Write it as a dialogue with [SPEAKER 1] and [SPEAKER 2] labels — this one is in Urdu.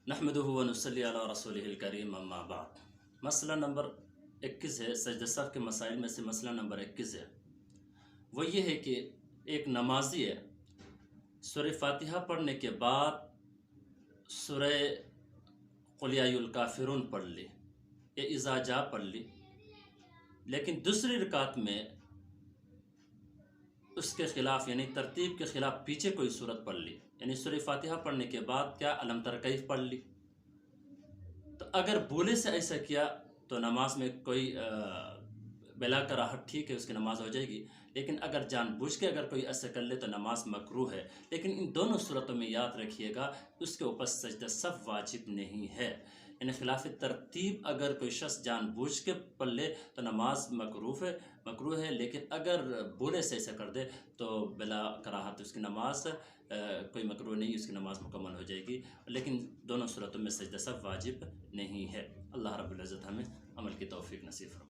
[SPEAKER 1] نحمدہ و نصلی علی رسولہ الکریم اما بعد۔ مسئلہ نمبر 21 ہے، سجدہ سہو کے مسائل میں سے مسئلہ نمبر 21 ہے۔ وہ یہ ہے کہ ایک نمازی ہے، سورہ فاتحہ پڑھنے کے بعد سورہ قل یا ایھا الکافرون پڑھ لی یا اذا جاء پڑھ لی، لیکن دوسری رکعت میں اس کے خلاف یعنی ترتیب کے خلاف پیچھے کوئی سورت پڑھ لی، یعنی سورہ فاتحہ پڑھنے کے بعد کیا الم تر کیف پڑھ لی۔ تو اگر بولے سے ایسا کیا تو نماز میں کوئی بلا کراہت ٹھیک ہے، اس کی نماز ہو جائے گی، لیکن اگر جان بوجھ کے اگر کوئی ایسا کر لے تو نماز مکروہ ہے۔ لیکن ان دونوں صورتوں میں یاد رکھیے گا اس کے اوپر سجدہ سہو واجب نہیں ہے، یعنی خلاف ترتیب اگر کوئی شخص جان بوجھ کے پڑھ لے تو نماز مکروہ ہے، لیکن اگر بولے سے ایسا کر دے تو بلا کراہت اس کی نماز کوئی مکروہ نہیں، اس کی نماز مکمل ہو جائے گی، لیکن دونوں صورتوں میں سجدہ سہو واجب نہیں ہے۔ اللہ رب العزت ہمیں عمل کی توفیق نصیب فرمائے۔